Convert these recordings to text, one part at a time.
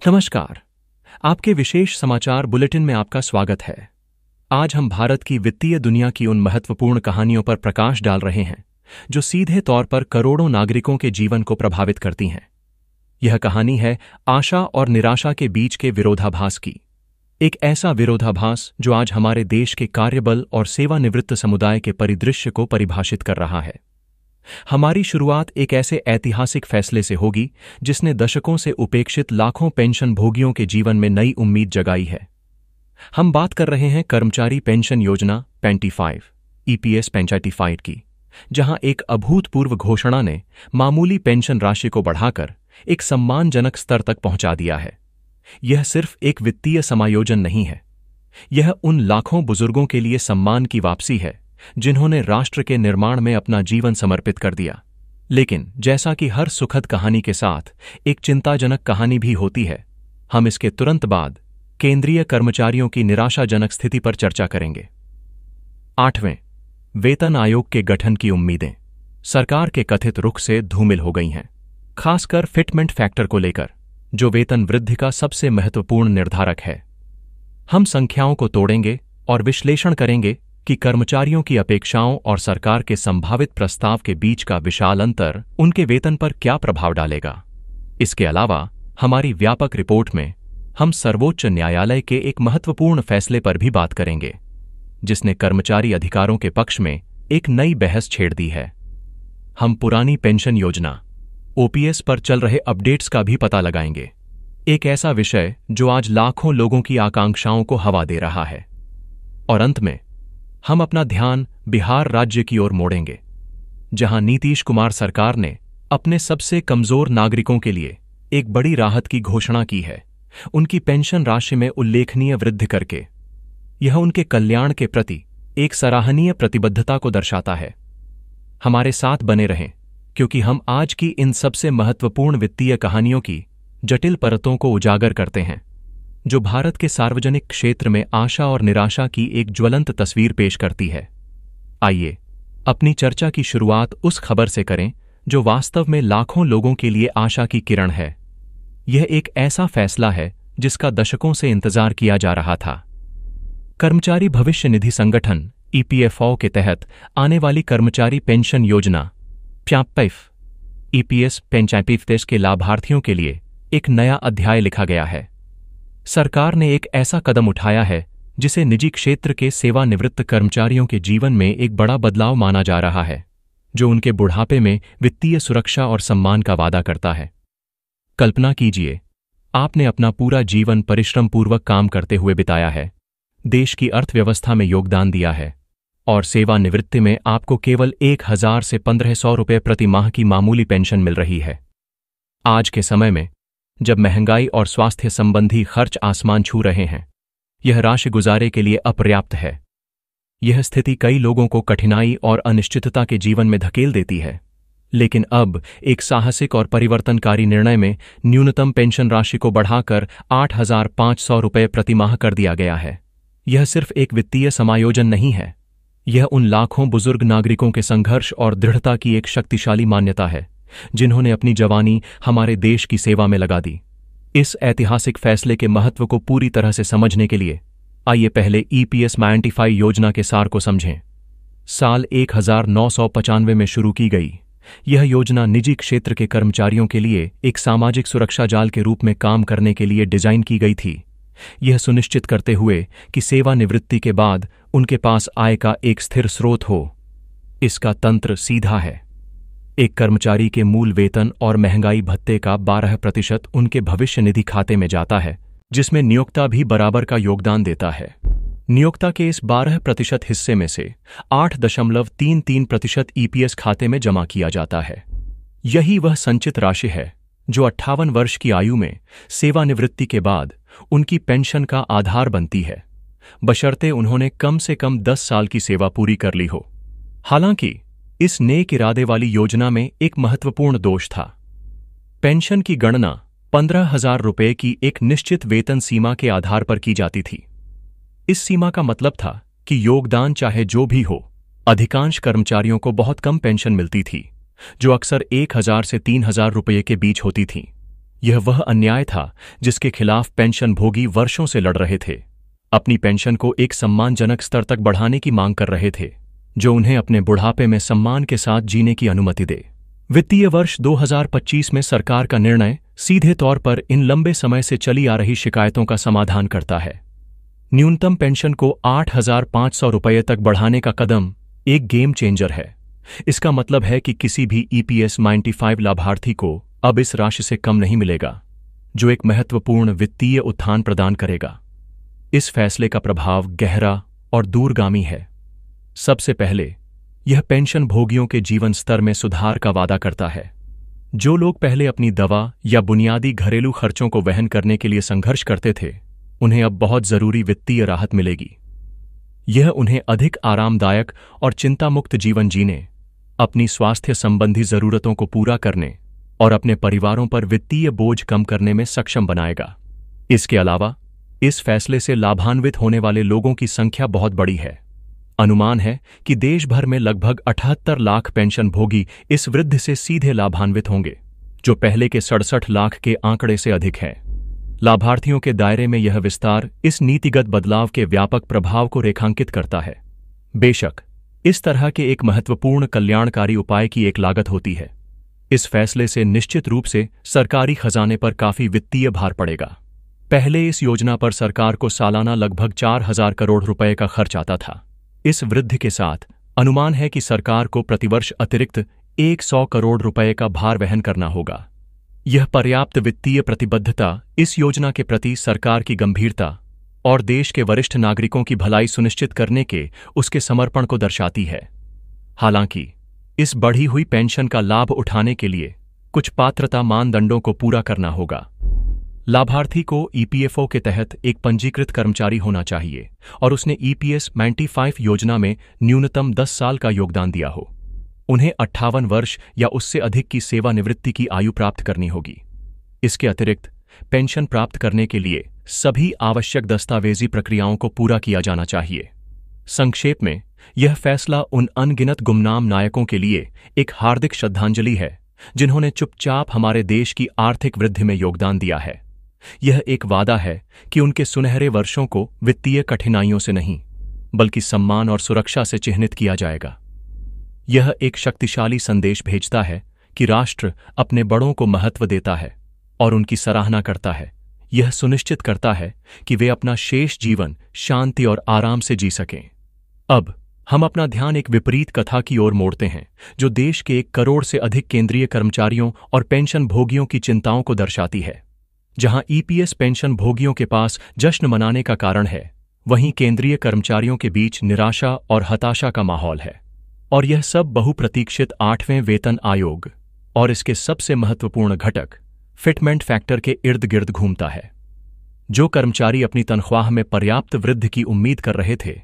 नमस्कार। आपके विशेष समाचार बुलेटिन में आपका स्वागत है। आज हम भारत की वित्तीय दुनिया की उन महत्वपूर्ण कहानियों पर प्रकाश डाल रहे हैं जो सीधे तौर पर करोड़ों नागरिकों के जीवन को प्रभावित करती हैं। यह कहानी है आशा और निराशा के बीच के विरोधाभास की। एक ऐसा विरोधाभास जो आज हमारे देश के कार्यबल और सेवानिवृत्त समुदाय के परिदृश्य को परिभाषित कर रहा है। हमारी शुरुआत एक ऐसे ऐतिहासिक फैसले से होगी जिसने दशकों से उपेक्षित लाखों पेंशन भोगियों के जीवन में नई उम्मीद जगाई है। हम बात कर रहे हैं कर्मचारी पेंशन योजना 25 ईपीएस 25 की, जहां एक अभूतपूर्व घोषणा ने मामूली पेंशन राशि को बढ़ाकर एक सम्मानजनक स्तर तक पहुंचा दिया है। यह सिर्फ एक वित्तीय समायोजन नहीं है, यह उन लाखों बुजुर्गों के लिए सम्मान की वापसी है जिन्होंने राष्ट्र के निर्माण में अपना जीवन समर्पित कर दिया। लेकिन जैसा कि हर सुखद कहानी के साथ एक चिंताजनक कहानी भी होती है, हम इसके तुरंत बाद केंद्रीय कर्मचारियों की निराशाजनक स्थिति पर चर्चा करेंगे। 8वें वेतन आयोग के गठन की उम्मीदें सरकार के कथित रुख से धूमिल हो गई हैं, खासकर फिटमेंट फैक्टर को लेकर, जो वेतन वृद्धि का सबसे महत्वपूर्ण निर्धारक है। हम संख्याओं को तोड़ेंगे और विश्लेषण करेंगे कि कर्मचारियों की अपेक्षाओं और सरकार के संभावित प्रस्ताव के बीच का विशाल अंतर उनके वेतन पर क्या प्रभाव डालेगा। इसके अलावा हमारी व्यापक रिपोर्ट में हम सर्वोच्च न्यायालय के एक महत्वपूर्ण फैसले पर भी बात करेंगे, जिसने कर्मचारी अधिकारों के पक्ष में एक नई बहस छेड़ दी है। हम पुरानी पेंशन योजना ओपीएस पर चल रहे अपडेट्स का भी पता लगाएंगे, एक ऐसा विषय जो आज लाखों लोगों की आकांक्षाओं को हवा दे रहा है। और अंत में हम अपना ध्यान बिहार राज्य की ओर मोड़ेंगे, जहां नीतीश कुमार सरकार ने अपने सबसे कमजोर नागरिकों के लिए एक बड़ी राहत की घोषणा की है, उनकी पेंशन राशि में उल्लेखनीय वृद्धि करके। यह उनके कल्याण के प्रति एक सराहनीय प्रतिबद्धता को दर्शाता है। हमारे साथ बने रहें, क्योंकि हम आज की इन सबसे महत्वपूर्ण वित्तीय कहानियों की जटिल परतों को उजागर करते हैं, जो भारत के सार्वजनिक क्षेत्र में आशा और निराशा की एक ज्वलंत तस्वीर पेश करती है। आइए अपनी चर्चा की शुरुआत उस खबर से करें जो वास्तव में लाखों लोगों के लिए आशा की किरण है। यह एक ऐसा फैसला है जिसका दशकों से इंतजार किया जा रहा था। कर्मचारी भविष्य निधि संगठन ईपीएफओ के तहत आने वाली कर्मचारी पेंशन योजना 25 ईपीएस 25 के लाभार्थियों के लिए एक नया अध्याय लिखा गया है। सरकार ने एक ऐसा कदम उठाया है जिसे निजी क्षेत्र के सेवानिवृत्त कर्मचारियों के जीवन में एक बड़ा बदलाव माना जा रहा है, जो उनके बुढ़ापे में वित्तीय सुरक्षा और सम्मान का वादा करता है। कल्पना कीजिए, आपने अपना पूरा जीवन परिश्रमपूर्वक काम करते हुए बिताया है, देश की अर्थव्यवस्था में योगदान दिया है, और सेवानिवृत्ति में आपको केवल 1000 से 1500 रुपये प्रति माह की मामूली पेंशन मिल रही है। आज के समय में, जब महंगाई और स्वास्थ्य संबंधी खर्च आसमान छू रहे हैं, यह राशि गुजारे के लिए अपर्याप्त है। यह स्थिति कई लोगों को कठिनाई और अनिश्चितता के जीवन में धकेल देती है। लेकिन अब एक साहसिक और परिवर्तनकारी निर्णय में न्यूनतम पेंशन राशि को बढ़ाकर 8500 रुपये प्रति माह कर दिया गया है। यह सिर्फ एक वित्तीय समायोजन नहीं है, यह उन लाखों बुजुर्ग नागरिकों के संघर्ष और दृढ़ता की एक शक्तिशाली मान्यता है जिन्होंने अपनी जवानी हमारे देश की सेवा में लगा दी। इस ऐतिहासिक फैसले के महत्व को पूरी तरह से समझने के लिए आइए पहले ईपीएस 25 योजना के सार को समझें। साल 1995 में शुरू की गई, यह योजना निजी क्षेत्र के कर्मचारियों के लिए एक सामाजिक सुरक्षा जाल के रूप में काम करने के लिए डिजाइन की गई थी, यह सुनिश्चित करते हुए कि सेवानिवृत्ति के बाद उनके पास आय का एक स्थिर स्रोत हो। इसका तंत्र सीधा है। एक कर्मचारी के मूल वेतन और महंगाई भत्ते का 12% उनके भविष्य निधि खाते में जाता है, जिसमें नियोक्ता भी बराबर का योगदान देता है। नियोक्ता के इस 12% हिस्से में से 8.33% ईपीएस खाते में जमा किया जाता है। यही वह संचित राशि है जो 58 वर्ष की आयु में सेवानिवृत्ति के बाद उनकी पेंशन का आधार बनती है, बशर्ते उन्होंने कम से कम 10 साल की सेवा पूरी कर ली हो। हालांकि इस नेक इरादे वाली योजना में एक महत्वपूर्ण दोष था। पेंशन की गणना 15,000 रुपये की एक निश्चित वेतन सीमा के आधार पर की जाती थी। इस सीमा का मतलब था कि योगदान चाहे जो भी हो, अधिकांश कर्मचारियों को बहुत कम पेंशन मिलती थी, जो अक्सर 1,000 से 3,000 रुपये के बीच होती थी। यह वह अन्याय था जिसके खिलाफ पेंशनभोगी वर्षों से लड़ रहे थे, अपनी पेंशन को एक सम्मानजनक स्तर तक बढ़ाने की मांग कर रहे थे, जो उन्हें अपने बुढ़ापे में सम्मान के साथ जीने की अनुमति दे। वित्तीय वर्ष 2025 में सरकार का निर्णय सीधे तौर पर इन लंबे समय से चली आ रही शिकायतों का समाधान करता है। न्यूनतम पेंशन को 8,500 रुपये तक बढ़ाने का कदम एक गेम चेंजर है। इसका मतलब है कि किसी भी EPS 95 लाभार्थी को अब इस राशि से कम नहीं मिलेगा, जो एक महत्वपूर्ण वित्तीय उत्थान प्रदान करेगा। इस फैसले का प्रभाव गहरा और दूरगामी है। सबसे पहले, यह पेंशन भोगियों के जीवन स्तर में सुधार का वादा करता है। जो लोग पहले अपनी दवा या बुनियादी घरेलू खर्चों को वहन करने के लिए संघर्ष करते थे, उन्हें अब बहुत जरूरी वित्तीय राहत मिलेगी। यह उन्हें अधिक आरामदायक और चिंतामुक्त जीवन जीने, अपनी स्वास्थ्य संबंधी जरूरतों को पूरा करने और अपने परिवारों पर वित्तीय बोझ कम करने में सक्षम बनाएगा। इसके अलावा इस फैसले से लाभान्वित होने वाले लोगों की संख्या बहुत बड़ी है। अनुमान है कि देश भर में लगभग 78 लाख पेंशनभोगी इस वृद्धि से सीधे लाभान्वित होंगे, जो पहले के 67 लाख के आंकड़े से अधिक है। लाभार्थियों के दायरे में यह विस्तार इस नीतिगत बदलाव के व्यापक प्रभाव को रेखांकित करता है। बेशक, इस तरह के एक महत्वपूर्ण कल्याणकारी उपाय की एक लागत होती है। इस फैसले से निश्चित रूप से सरकारी खजाने पर काफी वित्तीय भार पड़ेगा। पहले इस योजना पर सरकार को सालाना लगभग 4,000 करोड़ रुपए का खर्च आता था। इस वृद्धि के साथ अनुमान है कि सरकार को प्रतिवर्ष अतिरिक्त 100 करोड़ रुपए का भार वहन करना होगा। यह पर्याप्त वित्तीय प्रतिबद्धता इस योजना के प्रति सरकार की गंभीरता और देश के वरिष्ठ नागरिकों की भलाई सुनिश्चित करने के उसके समर्पण को दर्शाती है। हालांकि इस बढ़ी हुई पेंशन का लाभ उठाने के लिए कुछ पात्रता मानदंडों को पूरा करना होगा। लाभार्थी को EPFO के तहत एक पंजीकृत कर्मचारी होना चाहिए और उसने EPS 95 योजना में न्यूनतम 10 साल का योगदान दिया हो। उन्हें 58 वर्ष या उससे अधिक की सेवानिवृत्ति की आयु प्राप्त करनी होगी। इसके अतिरिक्त पेंशन प्राप्त करने के लिए सभी आवश्यक दस्तावेजी प्रक्रियाओं को पूरा किया जाना चाहिए। संक्षेप में, यह फैसला उन अनगिनत गुमनाम नायकों के लिए एक हार्दिक श्रद्धांजलि है, जिन्होंने चुपचाप हमारे देश की आर्थिक वृद्धि में योगदान दिया है। यह एक वादा है कि उनके सुनहरे वर्षों को वित्तीय कठिनाइयों से नहीं, बल्कि सम्मान और सुरक्षा से चिह्नित किया जाएगा। यह एक शक्तिशाली संदेश भेजता है कि राष्ट्र अपने बड़ों को महत्व देता है और उनकी सराहना करता है। यह सुनिश्चित करता है कि वे अपना शेष जीवन शांति और आराम से जी सकें। अब हम अपना ध्यान एक विपरीत कथा की ओर मोड़ते हैं, जो देश के 1 करोड़ से अधिक केंद्रीय कर्मचारियों और पेंशन भोगियों की चिंताओं को दर्शाती है। जहां EPS पेंशन भोगियों के पास जश्न मनाने का कारण है, वहीं केंद्रीय कर्मचारियों के बीच निराशा और हताशा का माहौल है। और यह सब बहुप्रतीक्षित 8वें वेतन आयोग और इसके सबसे महत्वपूर्ण घटक फिटमेंट फैक्टर के इर्द गिर्द घूमता है। जो कर्मचारी अपनी तनख्वाह में पर्याप्त वृद्धि की उम्मीद कर रहे थे,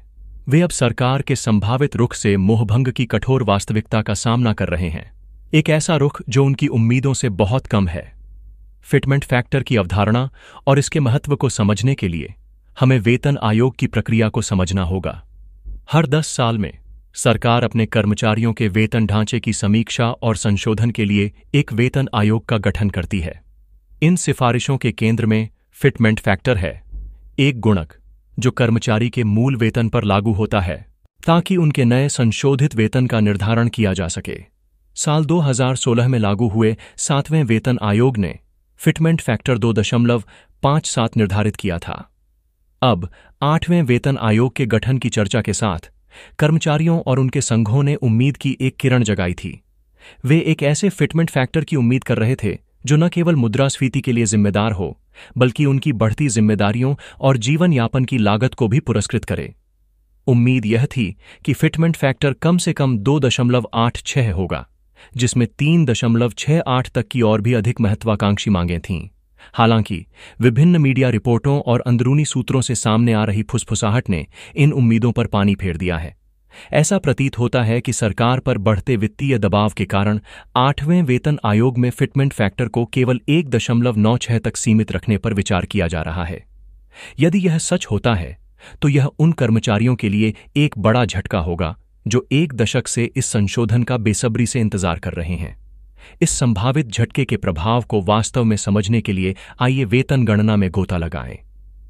वे अब सरकार के संभावित रुख से मोहभंग की कठोर वास्तविकता का सामना कर रहे हैं। एक ऐसा रुख जो उनकी उम्मीदों से बहुत कम है। फिटमेंट फैक्टर की अवधारणा और इसके महत्व को समझने के लिए हमें वेतन आयोग की प्रक्रिया को समझना होगा। हर 10 साल में सरकार अपने कर्मचारियों के वेतन ढांचे की समीक्षा और संशोधन के लिए एक वेतन आयोग का गठन करती है। इन सिफारिशों के केंद्र में फिटमेंट फैक्टर है, एक गुणक जो कर्मचारी के मूल वेतन पर लागू होता है ताकि उनके नए संशोधित वेतन का निर्धारण किया जा सके। साल 2016 में लागू हुए 7वें वेतन आयोग ने फिटमेंट फैक्टर 2.57 निर्धारित किया था। अब 8वें वेतन आयोग के गठन की चर्चा के साथ कर्मचारियों और उनके संघों ने उम्मीद की एक किरण जगाई थी। वे एक ऐसे फिटमेंट फैक्टर की उम्मीद कर रहे थे जो न केवल मुद्रास्फीति के लिए जिम्मेदार हो, बल्कि उनकी बढ़ती जिम्मेदारियों और जीवन यापन की लागत को भी पुरस्कृत करे। उम्मीद यह थी कि फिटमेंट फैक्टर कम से कम 2.86 होगा, जिसमें 3.68 तक की और भी अधिक महत्वाकांक्षी मांगें थीं। हालांकि विभिन्न मीडिया रिपोर्टों और अंदरूनी सूत्रों से सामने आ रही फुसफुसाहट ने इन उम्मीदों पर पानी फेर दिया है। ऐसा प्रतीत होता है कि सरकार पर बढ़ते वित्तीय दबाव के कारण 8वें वेतन आयोग में फिटमेंट फैक्टर को केवल 1.96 तक सीमित रखने पर विचार किया जा रहा है। यदि यह सच होता है, तो यह उन कर्मचारियों के लिए एक बड़ा झटका होगा जो 1 दशक से इस संशोधन का बेसब्री से इंतजार कर रहे हैं। इस संभावित झटके के प्रभाव को वास्तव में समझने के लिए आइए वेतन गणना में गोता लगाएं।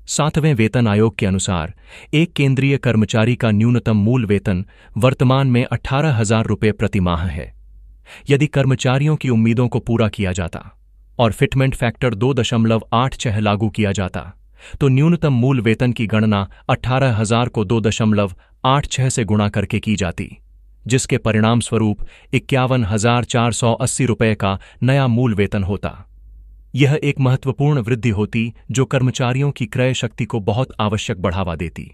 7वें वेतन आयोग के अनुसार एक केंद्रीय कर्मचारी का न्यूनतम मूल वेतन वर्तमान में 18,000 रुपये प्रति माह है। यदि कर्मचारियों की उम्मीदों को पूरा किया जाता और फिटमेंट फैक्टर 2.86 लागू किया जाता तो न्यूनतम मूल वेतन की गणना 18,000 को 2.86 से गुणा करके की जाती, जिसके परिणाम स्वरूप 51,480 रुपये का नया मूल वेतन होता। यह एक महत्वपूर्ण वृद्धि होती जो कर्मचारियों की क्रय शक्ति को बहुत आवश्यक बढ़ावा देती।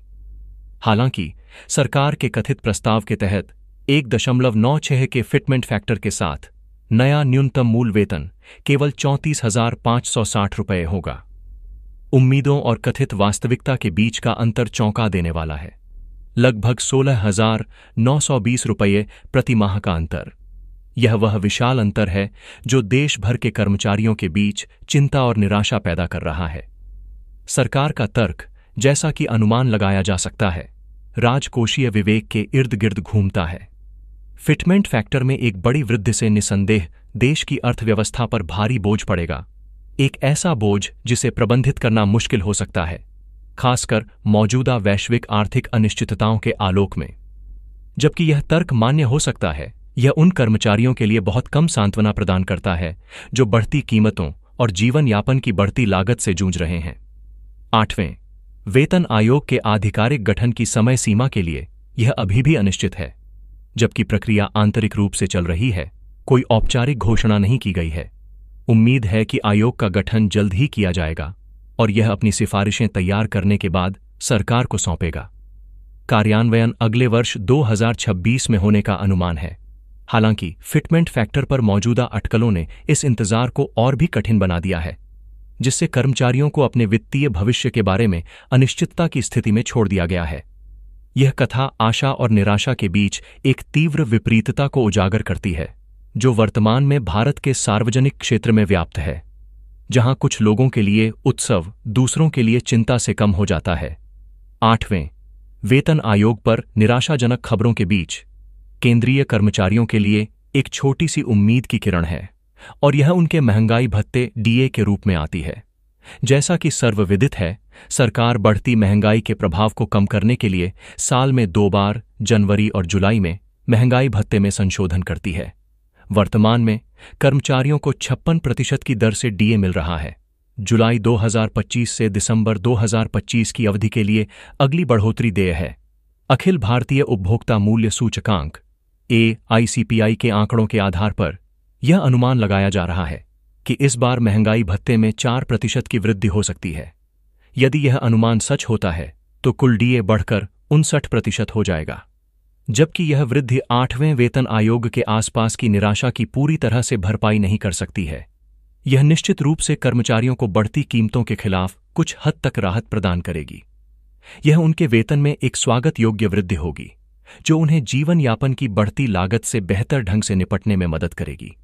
हालांकि सरकार के कथित प्रस्ताव के तहत 1.96 के फिटमेंट फैक्टर के साथ नया न्यूनतम मूल वेतन केवल 34,560 रुपये होगा। उम्मीदों और कथित वास्तविकता के बीच का अंतर चौंका देने वाला है, लगभग 16,920 रुपये प्रति माह का अंतर। यह वह विशाल अंतर है जो देश भर के कर्मचारियों के बीच चिंता और निराशा पैदा कर रहा है। सरकार का तर्क, जैसा कि अनुमान लगाया जा सकता है, राजकोषीय विवेक के इर्द गिर्द घूमता है। फिटमेंट फैक्टर में एक बड़ी वृद्धि से निसंदेह देश की अर्थव्यवस्था पर भारी बोझ पड़ेगा, एक ऐसा बोझ जिसे प्रबंधित करना मुश्किल हो सकता है, खासकर मौजूदा वैश्विक आर्थिक अनिश्चितताओं के आलोक में। जबकि यह तर्क मान्य हो सकता है, यह उन कर्मचारियों के लिए बहुत कम सांत्वना प्रदान करता है जो बढ़ती कीमतों और जीवन यापन की बढ़ती लागत से जूझ रहे हैं। 8वें वेतन आयोग के आधिकारिक गठन की समय सीमा के लिए यह अभी भी अनिश्चित है। जबकि प्रक्रिया आंतरिक रूप से चल रही है, कोई औपचारिक घोषणा नहीं की गई है। उम्मीद है कि आयोग का गठन जल्द ही किया जाएगा और यह अपनी सिफारिशें तैयार करने के बाद सरकार को सौंपेगा। कार्यान्वयन अगले वर्ष 2026 में होने का अनुमान है। हालांकि फिटमेंट फैक्टर पर मौजूदा अटकलों ने इस इंतजार को और भी कठिन बना दिया है, जिससे कर्मचारियों को अपने वित्तीय भविष्य के बारे में अनिश्चितता की स्थिति में छोड़ दिया गया है। यह कथा आशा और निराशा के बीच एक तीव्र विपरीतता को उजागर करती है, जो वर्तमान में भारत के सार्वजनिक क्षेत्र में व्याप्त है, जहां कुछ लोगों के लिए उत्सव दूसरों के लिए चिंता से कम हो जाता है। 8वें वेतन आयोग पर निराशाजनक खबरों के बीच केंद्रीय कर्मचारियों के लिए एक छोटी सी उम्मीद की किरण है, और यह उनके महंगाई भत्ते डीए के रूप में आती है। जैसा कि सर्वविदित है, सरकार बढ़ती महंगाई के प्रभाव को कम करने के लिए साल में 2 बार जनवरी और जुलाई में महंगाई भत्ते में संशोधन करती है। वर्तमान में कर्मचारियों को 56% की दर से डीए मिल रहा है। जुलाई 2025 से दिसंबर 2025 की अवधि के लिए अगली बढ़ोतरी देय है। अखिल भारतीय उपभोक्ता मूल्य सूचकांक AICPI के आंकड़ों के आधार पर यह अनुमान लगाया जा रहा है कि इस बार महंगाई भत्ते में 4% की वृद्धि हो सकती है। यदि यह अनुमान सच होता है तो कुल डीए बढ़कर 59% हो जाएगा, जबकि यह वृद्धि 8वें वेतन आयोग के आसपास की निराशा की पूरी तरह से भरपाई नहीं कर सकती है। यह निश्चित रूप से कर्मचारियों को बढ़ती कीमतों के खिलाफ कुछ हद तक राहत प्रदान करेगी। यह उनके वेतन में एक स्वागत योग्य वृद्धि होगी, जो उन्हें जीवन यापन की बढ़ती लागत से बेहतर ढंग से निपटने में मदद करेगी।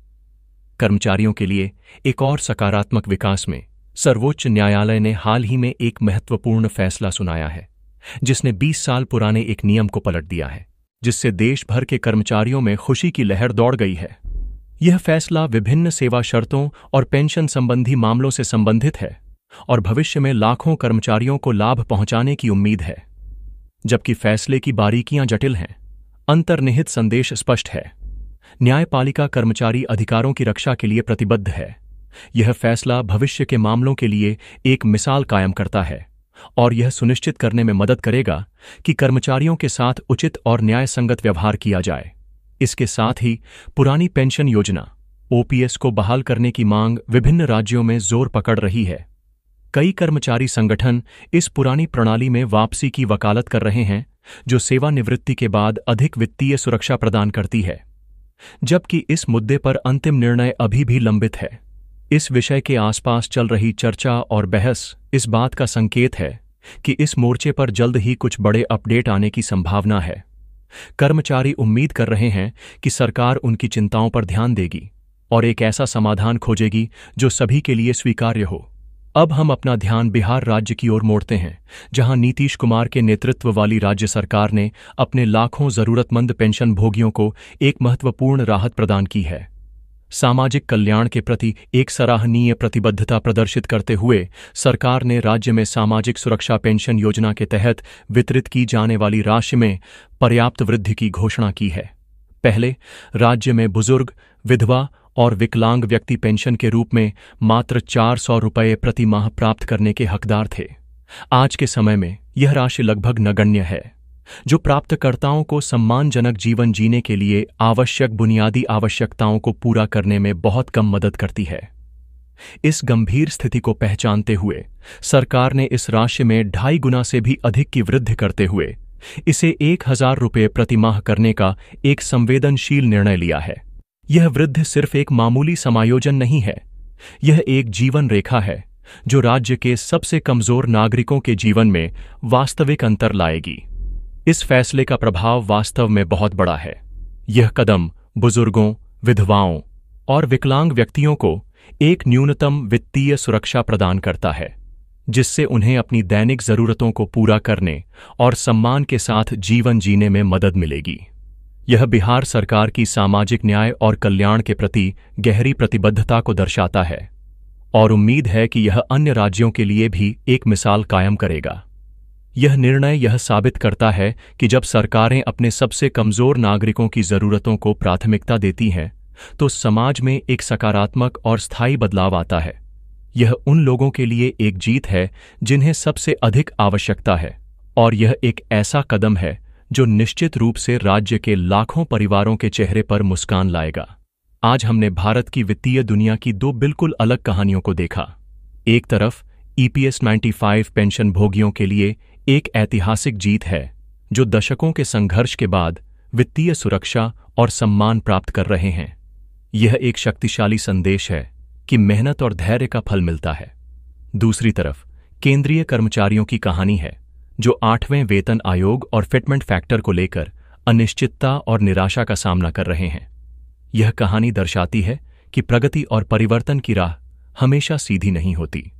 कर्मचारियों के लिए एक और सकारात्मक विकास में सर्वोच्च न्यायालय ने हाल ही में एक महत्वपूर्ण फैसला सुनाया है, जिसने 20 साल पुराने एक नियम को पलट दिया है, जिससे देश भर के कर्मचारियों में खुशी की लहर दौड़ गई है। यह फैसला विभिन्न सेवा शर्तों और पेंशन संबंधी मामलों से संबंधित है और भविष्य में लाखों कर्मचारियों को लाभ पहुंचाने की उम्मीद है। जबकि फैसले की बारीकियां जटिल हैं, अंतर्निहित संदेश स्पष्ट है। न्यायपालिका कर्मचारी अधिकारों की रक्षा के लिए प्रतिबद्ध है। यह फैसला भविष्य के मामलों के लिए एक मिसाल कायम करता है और यह सुनिश्चित करने में मदद करेगा कि कर्मचारियों के साथ उचित और न्यायसंगत व्यवहार किया जाए। इसके साथ ही पुरानी पेंशन योजना OPS को बहाल करने की मांग विभिन्न राज्यों में जोर पकड़ रही है। कई कर्मचारी संगठन इस पुरानी प्रणाली में वापसी की वकालत कर रहे हैं, जो सेवानिवृत्ति के बाद अधिक वित्तीय सुरक्षा प्रदान करती है। जबकि इस मुद्दे पर अंतिम निर्णय अभी भी लंबित है। इस विषय के आसपास चल रही चर्चा और बहस इस बात का संकेत है कि इस मोर्चे पर जल्द ही कुछ बड़े अपडेट आने की संभावना है। कर्मचारी उम्मीद कर रहे हैं कि सरकार उनकी चिंताओं पर ध्यान देगी और एक ऐसा समाधान खोजेगी जो सभी के लिए स्वीकार्य हो। अब हम अपना ध्यान बिहार राज्य की ओर मोड़ते हैं, जहां नीतीश कुमार के नेतृत्व वाली राज्य सरकार ने अपने लाखों जरूरतमंद पेंशन भोगियों को एक महत्वपूर्ण राहत प्रदान की है। सामाजिक कल्याण के प्रति एक सराहनीय प्रतिबद्धता प्रदर्शित करते हुए सरकार ने राज्य में सामाजिक सुरक्षा पेंशन योजना के तहत वितरित की जाने वाली राशि में पर्याप्त वृद्धि की घोषणा की है। पहले राज्य में बुजुर्ग, विधवा और विकलांग व्यक्ति पेंशन के रूप में मात्र 400 रुपये प्रति माह प्राप्त करने के हकदार थे। आज के समय में यह राशि लगभग नगण्य है, जो प्राप्तकर्ताओं को सम्मानजनक जीवन जीने के लिए आवश्यक बुनियादी आवश्यकताओं को पूरा करने में बहुत कम मदद करती है। इस गंभीर स्थिति को पहचानते हुए सरकार ने इस राशि में 2.5 गुना से भी अधिक की वृद्धि करते हुए इसे 1000 रुपये प्रति माह करने का एक संवेदनशील निर्णय लिया है। यह वृद्धि सिर्फ एक मामूली समायोजन नहीं है, यह एक जीवन रेखा है जो राज्य के सबसे कमजोर नागरिकों के जीवन में वास्तविक अंतर लाएगी। इस फैसले का प्रभाव वास्तव में बहुत बड़ा है। यह कदम बुजुर्गों, विधवाओं और विकलांग व्यक्तियों को एक न्यूनतम वित्तीय सुरक्षा प्रदान करता है, जिससे उन्हें अपनी दैनिक जरूरतों को पूरा करने और सम्मान के साथ जीवन जीने में मदद मिलेगी। यह बिहार सरकार की सामाजिक न्याय और कल्याण के प्रति गहरी प्रतिबद्धता को दर्शाता है और उम्मीद है कि यह अन्य राज्यों के लिए भी एक मिसाल कायम करेगा। यह निर्णय यह साबित करता है कि जब सरकारें अपने सबसे कमजोर नागरिकों की जरूरतों को प्राथमिकता देती हैं, तो समाज में एक सकारात्मक और स्थायी बदलाव आता है। यह उन लोगों के लिए एक जीत है जिन्हें सबसे अधिक आवश्यकता है, और यह एक ऐसा कदम है जो निश्चित रूप से राज्य के लाखों परिवारों के चेहरे पर मुस्कान लाएगा। आज हमने भारत की वित्तीय दुनिया की 2 बिल्कुल अलग कहानियों को देखा। एक तरफ EPS 95 पेंशन भोगियों के लिए एक ऐतिहासिक जीत है, जो दशकों के संघर्ष के बाद वित्तीय सुरक्षा और सम्मान प्राप्त कर रहे हैं। यह एक शक्तिशाली संदेश है कि मेहनत और धैर्य का फल मिलता है। दूसरी तरफ केंद्रीय कर्मचारियों की कहानी है, जो 8वें वेतन आयोग और फिटमेंट फैक्टर को लेकर अनिश्चितता और निराशा का सामना कर रहे हैं। यह कहानी दर्शाती है कि प्रगति और परिवर्तन की राह हमेशा सीधी नहीं होती।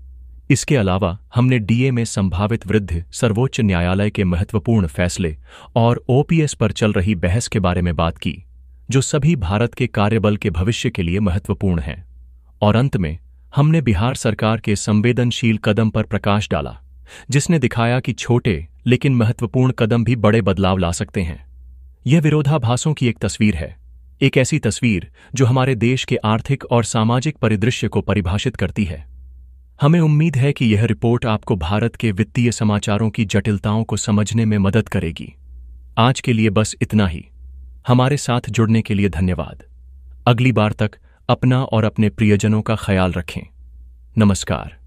इसके अलावा हमने DA में संभावित वृद्धि, सर्वोच्च न्यायालय के महत्वपूर्ण फैसले और OPS पर चल रही बहस के बारे में बात की, जो सभी भारत के कार्यबल के भविष्य के लिए महत्वपूर्ण हैं। और अंत में हमने बिहार सरकार के संवेदनशील कदम पर प्रकाश डाला, जिसने दिखाया कि छोटे लेकिन महत्वपूर्ण कदम भी बड़े बदलाव ला सकते हैं। यह विरोधाभासों की एक तस्वीर है, एक ऐसी तस्वीर जो हमारे देश के आर्थिक और सामाजिक परिदृश्य को परिभाषित करती है। हमें उम्मीद है कि यह रिपोर्ट आपको भारत के वित्तीय समाचारों की जटिलताओं को समझने में मदद करेगी। आज के लिए बस इतना ही। हमारे साथ जुड़ने के लिए धन्यवाद। अगली बार तक अपना और अपने प्रियजनों का ख्याल रखें। नमस्कार।